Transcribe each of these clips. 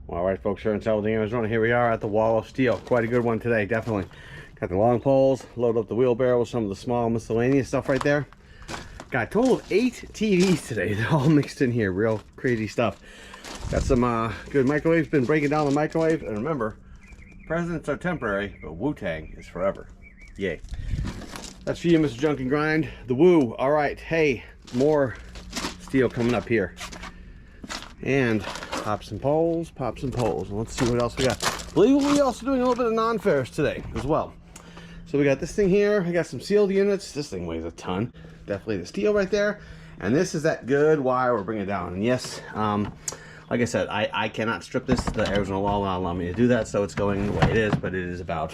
All right, folks, here in Scavenging, Arizona. Here we are at the wall of steel. Quite a good one today, definitely. Got the long poles, load up the wheelbarrow with some of the small miscellaneous stuff right there. Got a total of 8 TVs today. They're all mixed in here, real crazy stuff. Got some good microwaves, been breaking down the microwave. And remember, presidents are temporary, but Wu-Tang is forever. Yay. That's for you, Mr. Junk and Grind. The Woo. All right, hey, more steel coming up here. And pops and poles, pops and poles. Let's see what else we got. I believe we'll be also doing a little bit of non-ferrous today as well. So we got this thing here. I got some sealed units. This thing weighs a ton. Definitely the steel right there. And this is that good wire we're bringing down. And yes, like I said, I cannot strip this. The Arizona law will not allow me to do that, so it's going the way it is. But it is about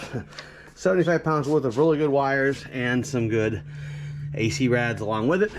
75 pounds worth of really good wires and some good AC rads along with it.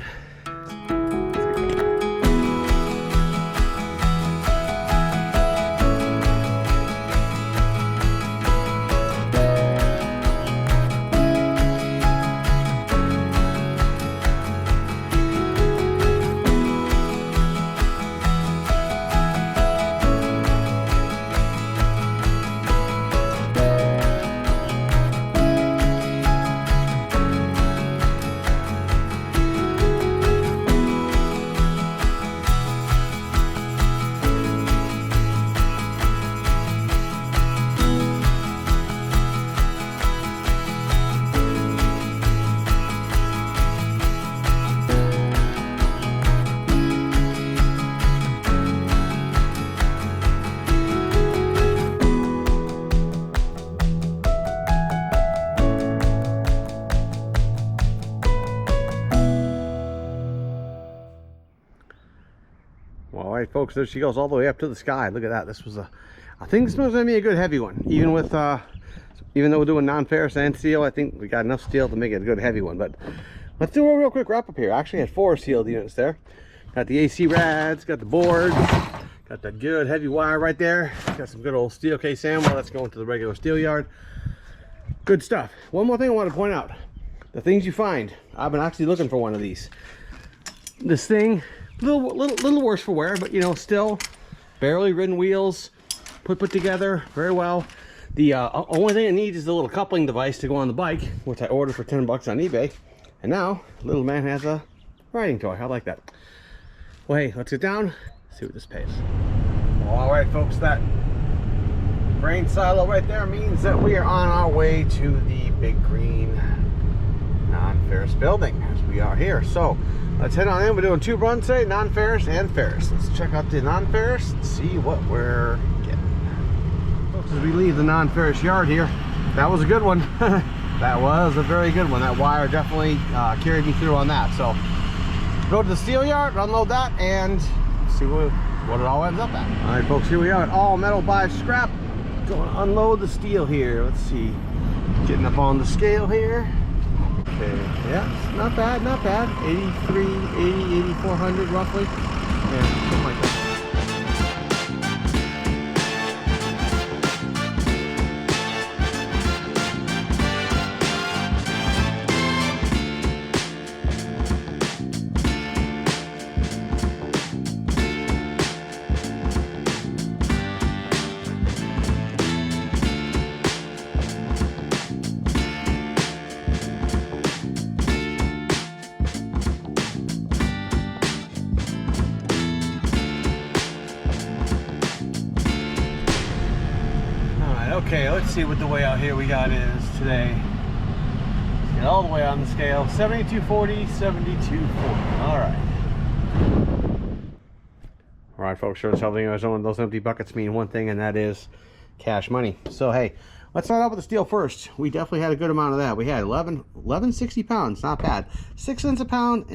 All right, folks, there she goes all the way up to the sky. Look at that. This was I think this was gonna be a good heavy one. Even with even though we're doing non-ferrous and steel, I think we got enough steel to make it a good heavy one. But let's do a real quick wrap up here. I actually had 4 sealed units there. Got the AC rads, got the boards, got that good heavy wire right there. Got some good old steel case ammo that's going to the regular steel yard. Good stuff. One more thing I want to point out. The things you find. I've been actually looking for one of these. This thing, little worse for wear, but you know, still barely ridden wheels, put together very well. The only thing it needs is the little coupling device to go on the bike, which I ordered for 10 bucks on eBay. And now little man has a riding toy. I like that. Well, hey, let's get down, see what this pays. Well, all right, folks, that grain silo right there means that we are on our way to the big green non-ferrous building, as we are here. So let's head on in. We're doing 2 runs today, non-ferrous and ferrous. Let's check out the non-ferrous and see what we're getting. Folks, as we leave the non-ferrous yard here, that was a good one. That was a very good one. That wire definitely carried me through on that. So go to the steel yard, unload that, and see what it all ends up at. All right, folks, here we are at All Metal by Scrap. Going to unload the steel here. Let's see. Getting up on the scale here. Okay, yeah, not bad, not bad. 83, 80, 8400 roughly. Yeah, something like that. Okay, let's see what the way out here we got is today. Let's get all the way on the scale. 7240, 7240. All right, folks, sure as hell thing is on those empty buckets mean one thing, and that is cash money. So hey, let's start out with the steel first. We definitely had a good amount of that. We had 1160 pounds, not bad. 6 cents a pound,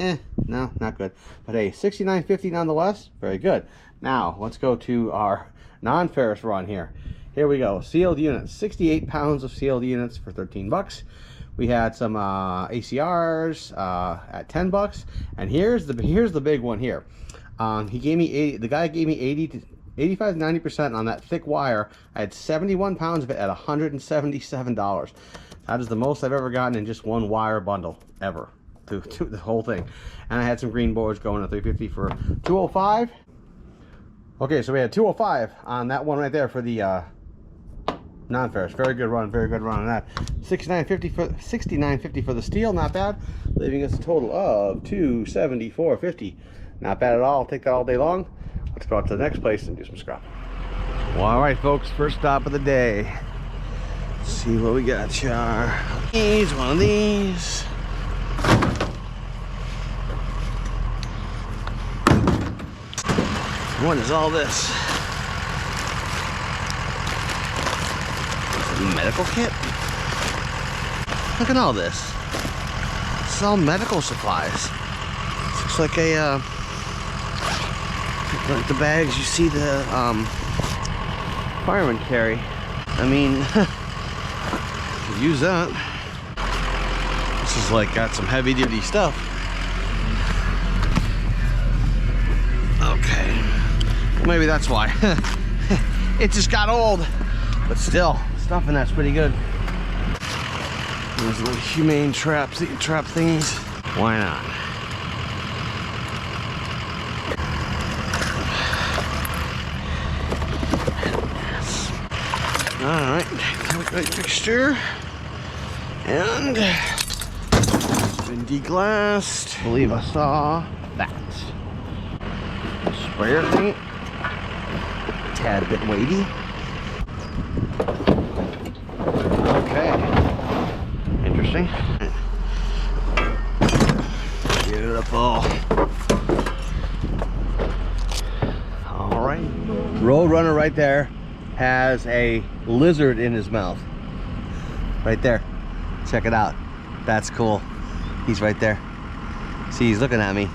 no, not good. But hey, 69.50 nonetheless, very good. Now let's go to our non-ferrous run here. Here we go, sealed units, 68 pounds of sealed units for 13 bucks. We had some ACRs at 10 bucks, and here's the big one here. He gave me 80. The guy gave me 80 to 85 to 90% on that thick wire. I had 71 pounds of it at $177. That is the most I've ever gotten in just one wire bundle ever, to the whole thing. And I had some green boards going at 350 for 205. Okay, so we had 205 on that one right there for the non-ferrous. Very good run on that. 69.50 for the steel, not bad. Leaving us a total of 274.50. Not bad at all. I'll take that all day long. Let's go out to the next place and do some scrap. Well, all right, folks, first stop of the day. Let's see what we got, Char. These, one of these. What is all this? A medical kit? Look at all this. This is all medical supplies. This looks like a like the bags you see the firemen carry. I mean, could use that. This is like got some heavy duty stuff. Okay. Maybe that's why. It just got old. But still, stuff in that's pretty good. Those little humane trap things. Why not? Alright, great fixture. And been deglassed. I believe I saw that. Sprayer paint. Tad bit weighty. Okay. Interesting. Beautiful. Alright. Roadrunner right there has a lizard in his mouth. Right there. Check it out. That's cool. He's right there. See, he's looking at me.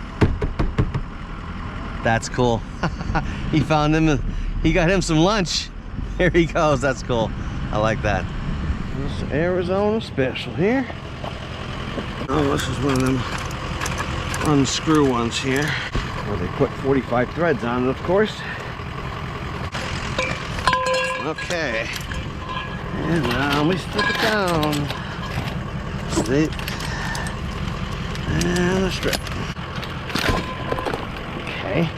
That's cool. He found him. He got him some lunch. Here he goes. That's cool. I like that. This Arizona special here. Oh, this is one of them unscrew ones here. Well, they put 45 threads on it, of course. Okay. And now we stick it down. Straight. And a strip. Okay.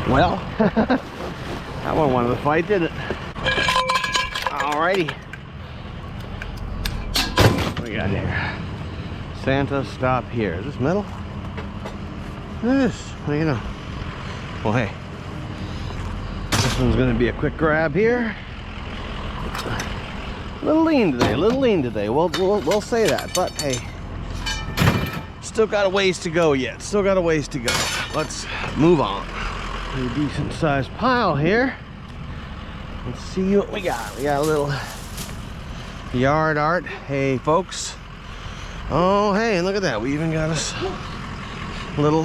Well, that one wanted to fight, didn't it? Alrighty. What do we got here? Santa, stop here. Is this metal? It is. What do you know? Well, hey. This one's going to be a quick grab here. A little lean today. We'll say that. But hey, still got a ways to go yet. Let's move on. A decent sized pile here. Let's see what we got. We got a little yard art. Hey, folks. Oh, hey, and look at that. We even got us a little.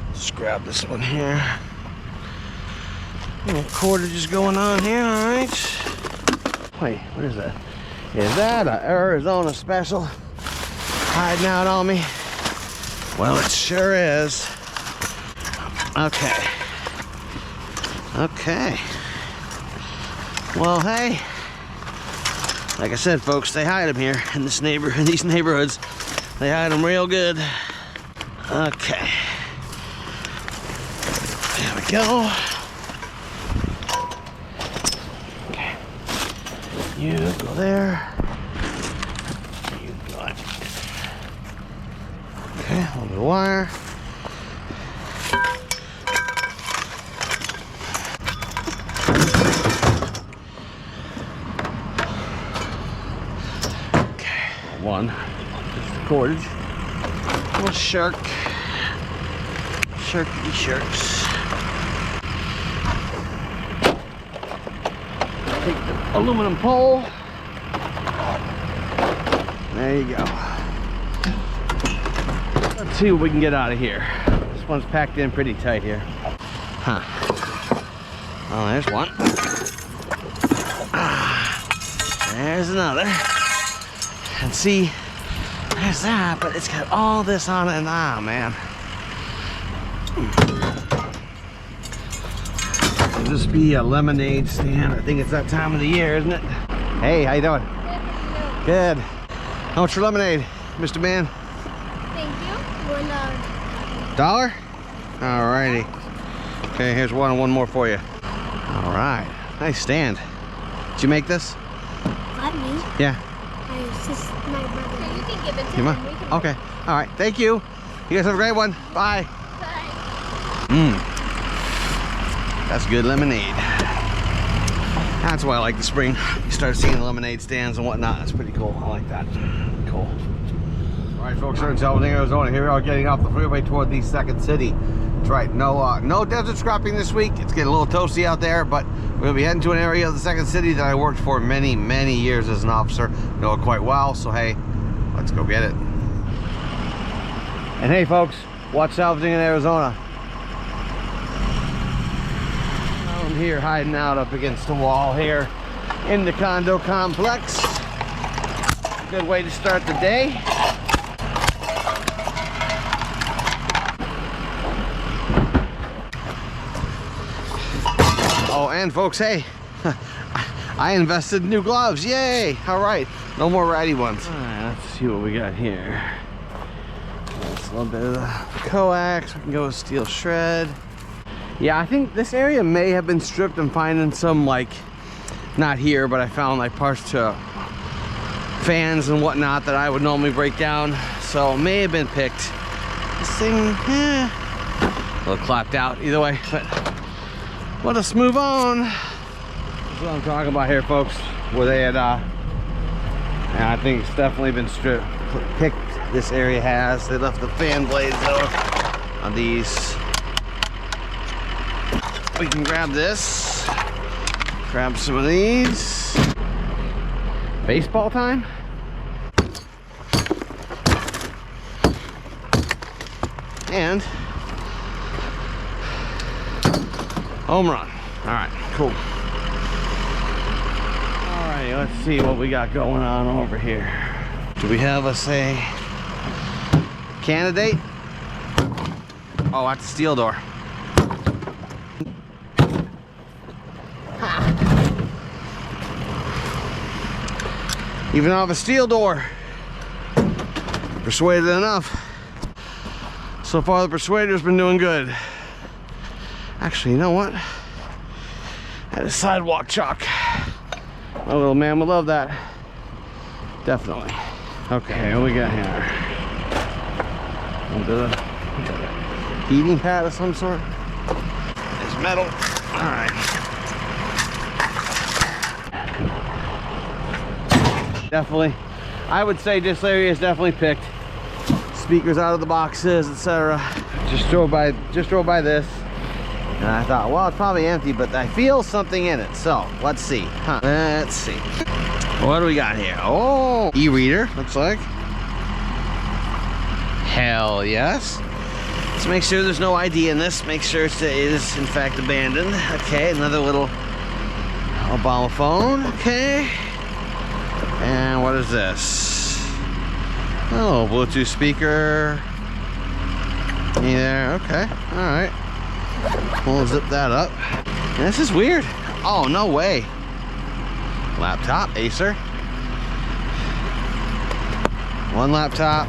Let's grab this one here. Little cordages going on here. All right. Wait, what is that? Is that an Arizona special hiding out on me? Well, it sure is. Okay. Well, hey. Like I said, folks, they hide them here in these neighborhoods. They hide them real good. Okay. There we go. Okay. You go there. You go. Okay, a little bit of wire. One, just the cordage, little sharky sharks. Take the aluminum pole. There you go. Let's see what we can get out of here. This one's packed in pretty tight here. Huh. Oh, there's one. There's another. And see, there's that, but it's got all this on it, and ah, man. Could this be a lemonade stand? I think it's that time of the year, isn't it? Hey, how you doing? Good. How much for lemonade, Mr. Man? Thank you. $1? Alrighty. Okay, here's one more for you. All right, nice stand. Did you make this? Not me. Yeah. My brother. You can give it to him. Okay. All right. Thank you. You guys have a great one. Bye. Bye. That's good lemonade. That's why I like the spring. You start seeing lemonade stands and whatnot. That's pretty cool. I like that. Cool. All right, folks. We're in Scavenging, Arizona. Here we are getting off the freeway toward the second city. That's right. No desert scrapping this week. It's getting a little toasty out there, but we'll be heading to an area of the second city that I worked for many years as an officer. Know it quite well. So hey, let's go get it. And hey, folks, watch Scavenging in Arizona. I'm here hiding out up against the wall here in the condo complex. Good way to start the day. Oh, and folks, hey, I invested in new gloves. Yay! All right, no more ratty ones. All right, let's see what we got here. That's a little bit of the coax. We can go with steel shred. Yeah, I think this area may have been stripped. I'm finding some, like, not here, but I found like parts to fans and whatnot that I would normally break down. So it may have been picked. This thing, a little clapped out either way, but let us move on. That's what I'm talking about here, folks. Where they had, and I think it's definitely been picked. This area has. They left the fan blades though on these. We can grab this. Grab some of these. Baseball time. And home run. All right, cool. All right, let's see what we got going on over here. Do we have a candidate? Oh, that's a steel door. Even off a steel door. Persuaded enough. So far the persuader's been doing good. Actually, you know what? That is sidewalk chalk. My little man would love that. Definitely. Okay, what we got here? A little bit of heating pad of some sort. It's metal. All right. Definitely, I would say this area is definitely picked. Speakers out of the boxes, etc. Just drove by this, and I thought, well, it's probably empty, but I feel something in it. So let's see. Let's see. What do we got here? Oh, e-reader. Looks like. Hell yes. Let's make sure there's no ID in this. Make sure it is in fact abandoned. Okay, another little Obama phone. Okay. And what is this? Oh, Bluetooth speaker. Me there. Okay. All right. We'll zip that up. And this is weird. Oh, no way. Laptop, Acer. One laptop.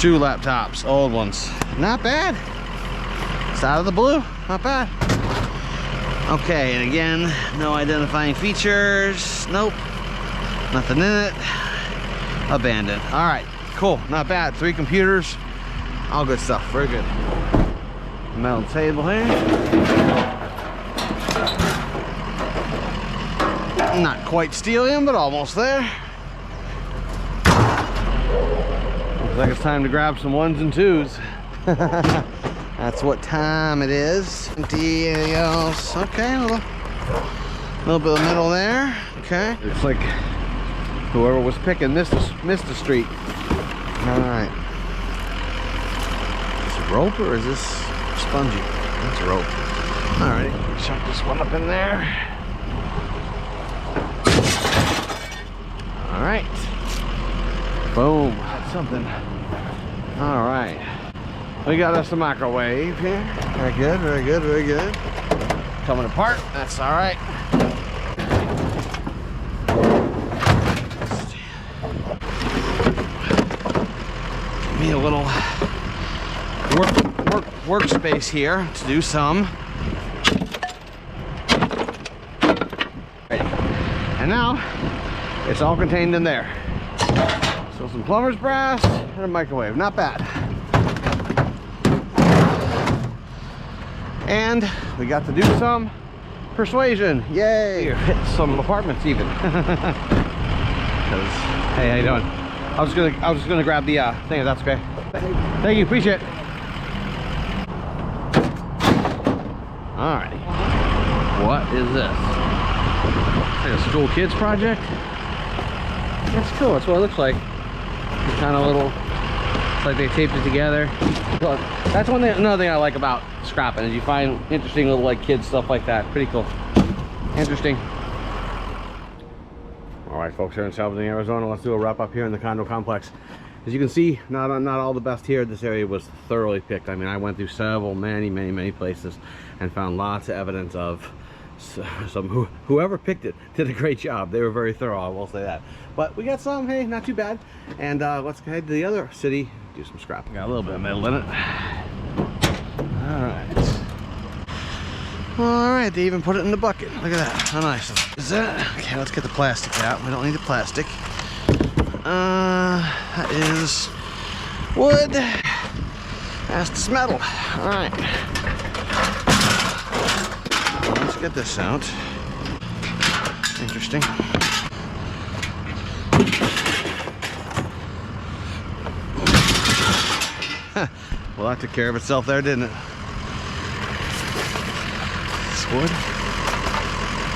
Two laptops, old ones. Not bad. It's out of the blue. Not bad. Okay, and again, no identifying features. Nope. Nothing in it. Abandoned. All right, cool. Not bad. 3 computers. All good stuff. Very good. Metal table here. Not quite steel-in, but almost there. Looks like it's time to grab some 1s and 2s. That's what time it is. Empty, anything else? Okay, a little bit of metal there. Okay. Looks like whoever was picking missed the street. All right. Is it rope or is this spongy? That's rope. All right. Chuck this one up in there. All right. Boom. That's something. All right. We got us a microwave here. Very good, very good, very good. Coming apart. That's all right. Give me a little workspace here to do some. And now it's all contained in there. So some plumber's brass and a microwave, not bad. And we got to do some persuasion, yay! Hit some apartments even. Hey, how you doing? I was just gonna grab the thing if that's okay. Thank you, appreciate it. Alrighty. What is this? It's like a school kids project. That's cool. That's what it looks like. It's kind of little. It's like they taped it together. Look, that's another thing I like about scrapping is you find interesting little like kids stuff like that. Pretty cool. Interesting. All right, folks, here in Scavenging, Arizona, let's do a wrap up here in the condo complex. As you can see, not all the best here. This area was thoroughly picked. I mean, I went through many places and found lots of evidence of whoever picked it did a great job. They were very thorough, I will say that. But we got some, hey, not too bad. And let's go head to the other city, do some scrapping. Got a little bit of metal in it. All right, they even put it in the bucket. Look at that, how nice is that? Okay, let's get the plastic out. We don't need the plastic. That is wood. That's just metal. All right. Let's get this out. Interesting. Well, that took care of itself there, didn't it? This wood?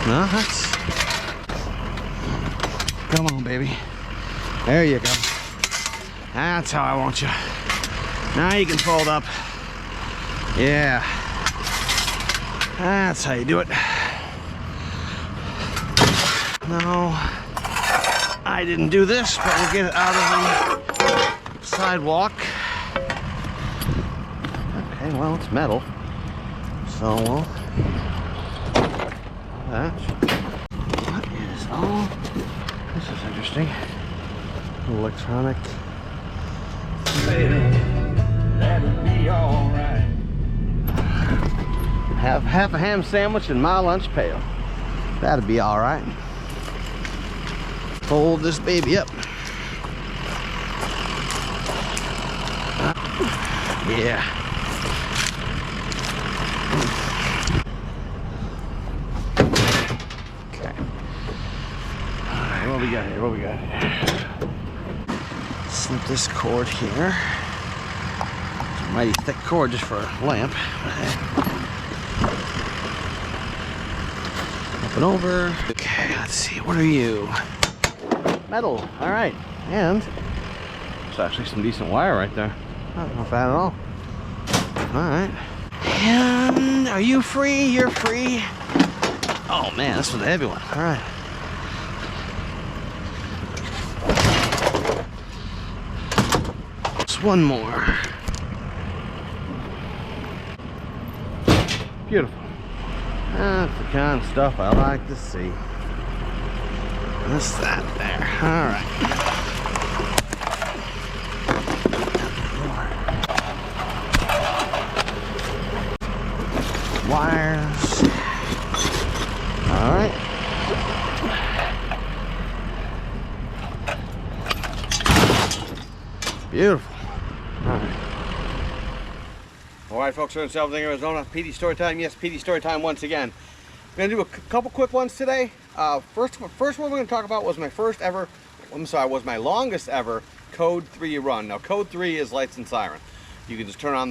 No, that's... Come on, baby. There you go. That's how I want you. Now you can fold up. Yeah. That's how you do it. No, I didn't do this, but we'll get it out of the sidewalk. Okay, well, it's metal. So we'll... That. What is all... This is interesting. Electronic. That'll be all right. Have half a ham sandwich in my lunch pail. That'll be all right. Fold this baby up. Yeah. Okay. All right, what we got here? What we got here? Slip this cord here. It's a mighty thick cord just for a lamp. Up and over. Okay, let's see. What are you? Metal. All right. And there's actually some decent wire right there. Not bad at all. All right. And are you free? You're free. Oh man, this was a heavy one. All right. Just one more. Beautiful. That's the kind of stuff I like to see. That's that there. All right. Wires. All right. Beautiful. All right, folks, we're in Scavenging, Arizona. PD story time. Yes, PD story time once again. I'm gonna do a couple quick ones today. First one we're gonna talk about was my was my longest ever Code 3 run. Now, Code 3 is lights and siren. You can just turn on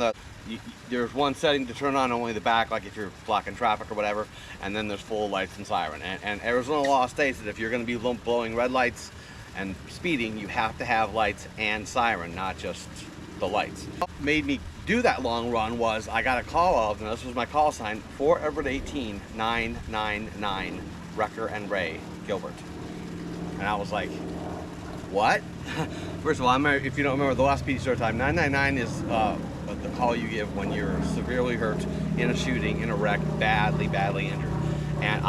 there's one setting to turn on only the back, like if you're blocking traffic or whatever, and then there's full lights and siren. And Arizona law states that if you're gonna be blowing red lights and speeding, you have to have lights and siren, not just the lights. What made me do that long run was I got a call of, and this was my call sign, 4 Everett 18 999 Wrecker and Ray Gilbert. And I was like, what? First of all, if you don't remember the last PD story time, 999 is the call you give when you're severely hurt in a shooting, in a wreck, badly injured. And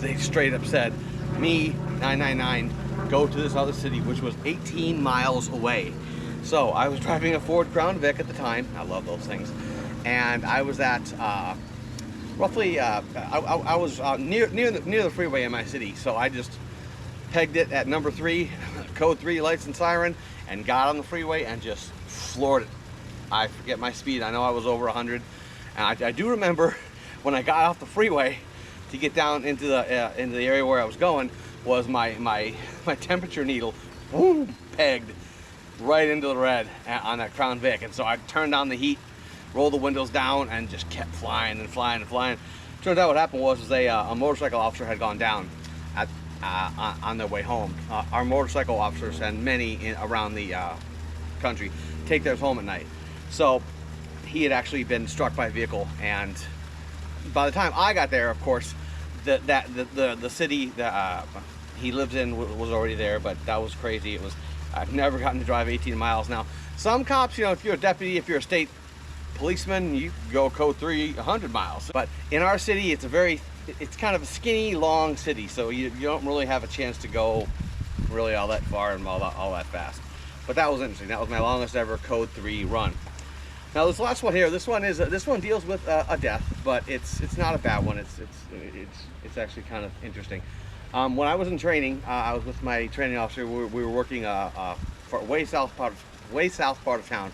they straight up said, me, 999, go to this other city, which was 18 miles away. So I was driving a Ford Crown Vic at the time. I love those things. And I was at roughly, I was near the freeway in my city. So I just pegged it at number 3, code 3 lights and siren, and got on the freeway and just floored it. I forget my speed. I know I was over 100. And I do remember when I got off the freeway to get down into the area where I was going, was my temperature needle, boom, pegged right into the red on that Crown Vic. And so I turned down the heat, rolled the windows down, and just kept flying and flying and flying. Turns out what happened was a motorcycle officer had gone down on their way home. Our motorcycle officers, and many around the country, take theirs home at night. So he had actually been struck by a vehicle, and by the time I got there, of course, the city that he lived in was already there. But that was crazy. I've never gotten to drive 18 miles. Now, some cops, you know, if you're a deputy, if you're a state policeman, you go code 3 100 miles. But in our city, it's kind of a skinny, long city, so you don't really have a chance to go really all that far and all that fast. But that was interesting. That was my longest ever code 3 run. Now this last one here, this one deals with a death, but it's not a bad one. It's actually kind of interesting. When I was in training, I was with my training officer. We were working for way south part of town,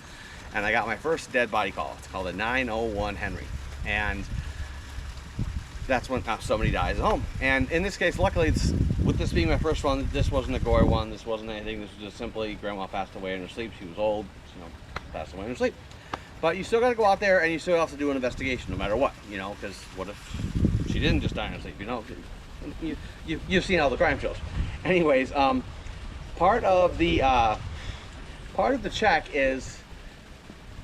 and I got my first dead body call. It's called a 901 Henry, and that's when somebody dies at home. And in this case, luckily, with this being my first one, this wasn't a gory one. This wasn't anything. This was just simply grandma passed away in her sleep. She was old, you know, passed away in her sleep. But you still got to go out there, and you still have to do an investigation, no matter what, you know, because what if she didn't just die in her sleep, you know? You've seen all the crime shows. Anyways, part of the check is,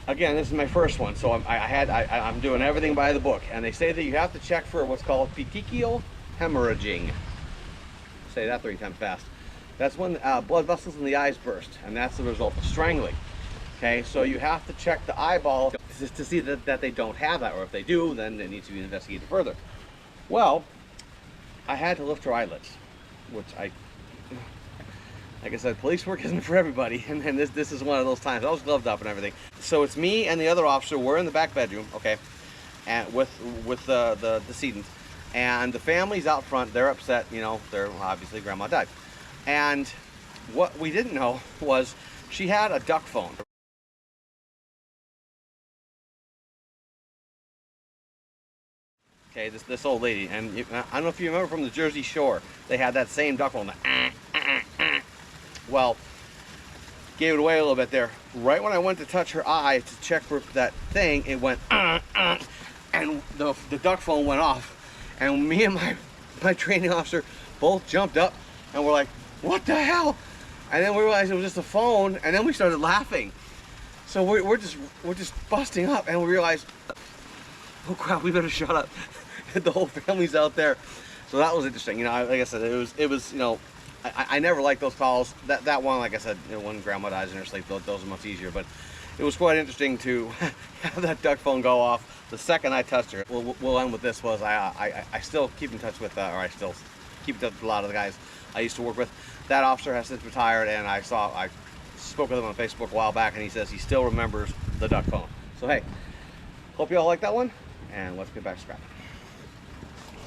again, this is my first one, so I'm doing everything by the book, and they say that you have to check for what's called petechial hemorrhaging. Say that 3 times fast. That's when blood vessels in the eyes burst, and that's the result of strangling. Okay, so you have to check the eyeball to see that they don't have that, or if they do, then it needs to be investigated further. Well, I had to lift her eyelids, which like I said, police work isn't for everybody, and this is one of those times. I was gloved up and everything. So it's me and the other officer. We're in the back bedroom, okay, and with the decedent, and the family's out front. They're upset, you know. They're obviously grandma died, and what we didn't know was she had a duck phone. Okay, this old lady, and I don't know if you remember from the Jersey Shore, they had that same duck phone. Well, gave it away a little bit there. Right when I went to touch her eye to check for that thing, it went and the duck phone went off, and me and my training officer both jumped up and we're like, "What the hell?" And then we realized it was just a phone, and then we started laughing. So we're just busting up, and we realized, oh crap, we better shut up. The whole family's out there. So that was interesting. You know, like I said, it was you know, I never liked those calls. That one, like I said, you know, when grandma dies in her sleep, those are much easier. But it was quite interesting to have that duck phone go off the second I touched her. We'll end with this. Was I still keep in touch with, or I still keep in touch with a lot of the guys I used to work with. That officer has since retired, and I spoke with him on Facebook a while back, and he says he still remembers the duck phone. So hey, hope you all like that one, and let's get back to scrapping.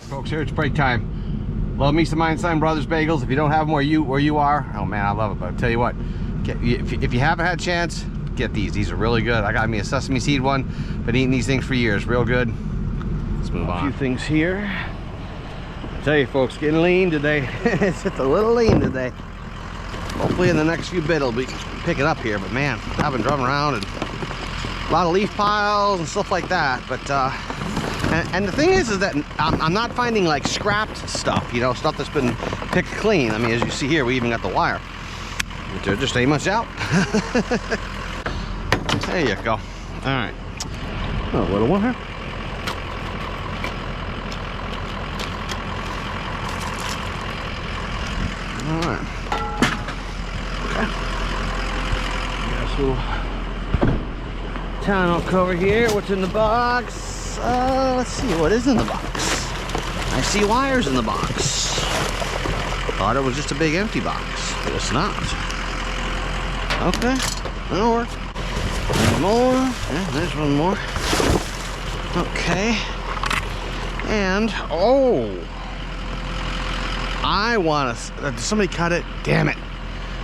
Folks, here it's break time. Love me some Einstein Brothers bagels. If you don't have them where you are, oh man, I love it. But I'll tell you what, if you haven't had a chance, get these. These are really good. I got me a sesame seed one. Been eating these things for years. Real good. Let's move on. A few things here. I tell you folks, getting lean today. It's just a little lean today. Hopefully in the next few bit it'll be picking up here. But man, I've been driving around and a lot of leaf piles and stuff like that. But and the thing is that I'm not finding like scrapped stuff, you know, stuff that's been picked clean. I mean, as you see here, we even got the wire. But there just ain't much out. There you go. All right. Oh, a little one here. All right. Okay. Got a little tonneau cover here. What's in the box? Let's see what is in the box. I see wires in the box. Thought it was just a big empty box, but it's not. Okay. That'll work. One more. Yeah, there's one more. Okay. And, oh! I want to... Did somebody cut it? Damn it.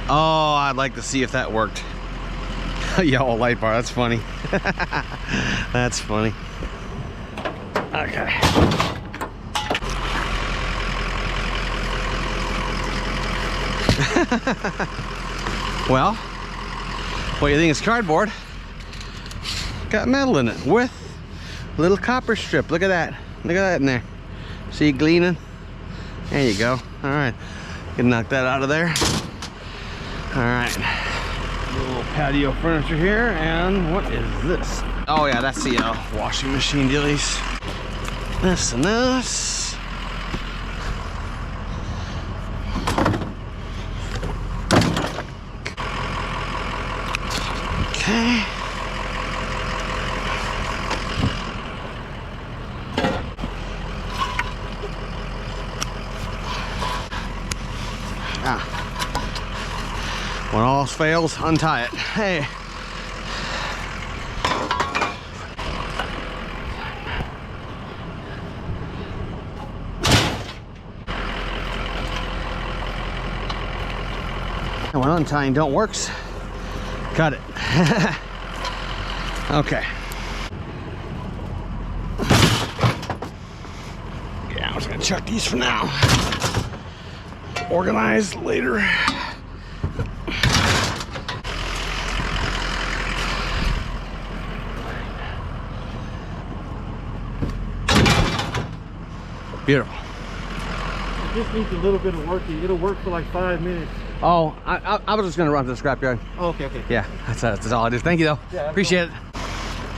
Oh, I'd like to see if that worked. Yellow light bar, that's funny. That's funny. Okay. Well, what do you think is cardboard? Got metal in it with a little copper strip. Look at that. Look at that in there. See it gleaming? There you go. All right. Can knock that out of there. All right. A little patio furniture here. And what is this? Oh yeah, that's the washing machine dealies. This and this. Okay. When all else fails, untie it. Hey. And when untying don't works, cut it. Okay. Yeah, I'm just gonna chuck these for now. Organize later. Beautiful. It just needs a little bit of work. It'll work for like 5 minutes. Oh, I was just gonna run to the scrapyard. Oh, okay, okay. Yeah, that's all it is. Thank you though. Yeah, appreciate it.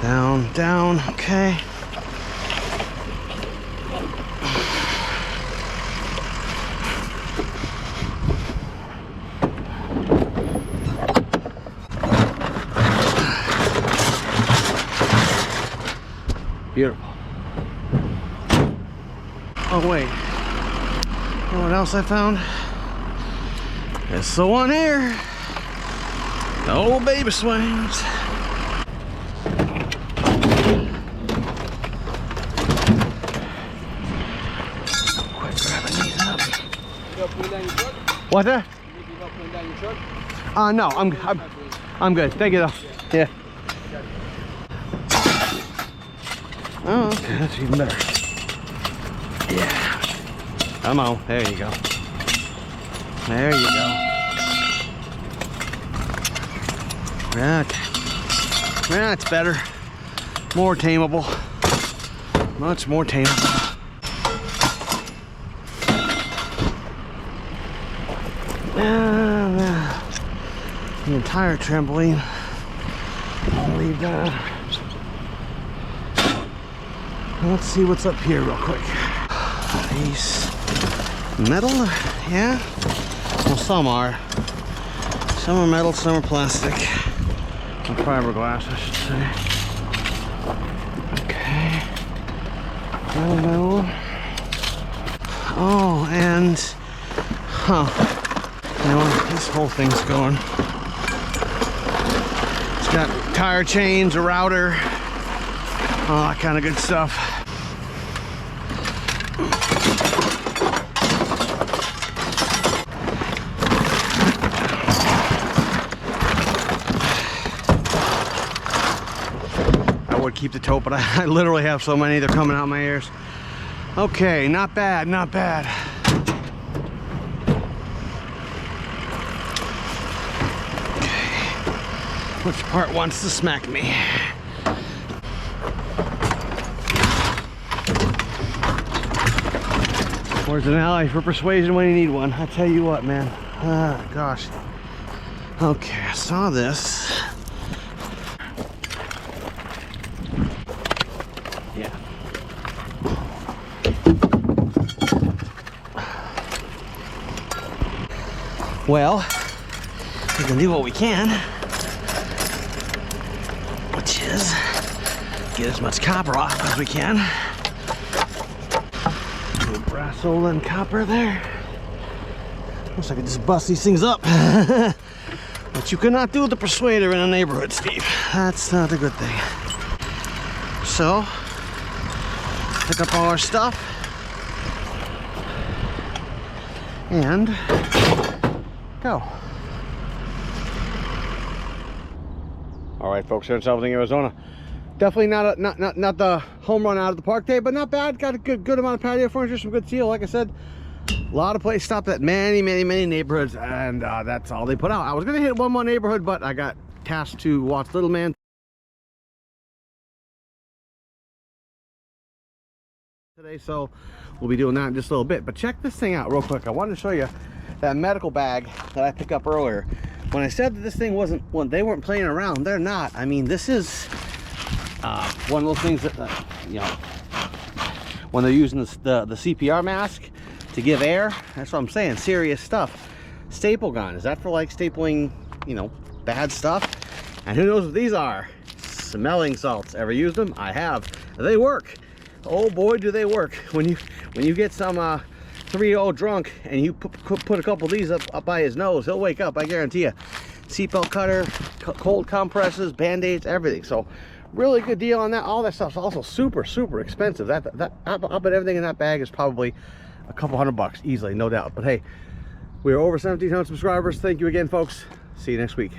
Down, down, okay. Beautiful. Oh wait, you know what else I found? It's the one here. The old baby swings. Quit grabbing these up. What's that? No, I'm good. Thank you though. Yeah. Oh, okay, that's even better. Yeah. Come on. There you go. There you go. Okay. That's better. More tameable. Much more tameable. The entire trampoline. I'll leave that. Let's see what's up here real quick. These metal, yeah. Well, some are. Some are metal, some are plastic. And fiberglass, I should say. Okay. Metal. Oh, and you know what? This whole thing's going. It's got tire chains, a router, all that kind of good stuff. Keep the tote, but I literally have so many they're coming out my ears. Okay, not bad, not bad. Okay, which part wants to smack me? Where's an ally for persuasion when you need one? I tell you what, man. Gosh. Okay, I saw this. Well, we can do what we can, which is get as much copper off as we can. A little brassola and copper there. Looks like I just bust these things up. But you cannot do the persuader in a neighborhood, Steve. That's not a good thing. So, pick up all our stuff and go. All right, folks, here in Scavenging, Arizona. Definitely not the home run out of the park day, but not bad. Got a good amount of patio furniture, some good steel. Like I said, a lot of places stopped at many neighborhoods, and that's all they put out. I was gonna hit one more neighborhood, but I got tasked to watch Little Man today, so we'll be doing that in just a little bit. But check this thing out real quick. I wanted to show you that medical bag that I picked up earlier. When I said that this thing wasn't, when they weren't playing around, they're not. I mean, this is one of those things that you know, when they're using the CPR mask to give air. That's what I'm saying, serious stuff. Staple gun, is that for like stapling, you know, bad stuff? And who knows what these are? Smelling salts. Ever used them? I have. They work. Oh boy, do they work. When you get some 3-year-old drunk and you put a couple of these up by his nose, he'll wake up, I guarantee you. Seatbelt cutter, cold compresses, band-aids, everything. So really good deal on that. All that stuff's also super expensive. I'll bet everything in that bag is probably a couple $100 easily, no doubt. But hey, we're over 1,700 subscribers. Thank you again, folks. See you next week.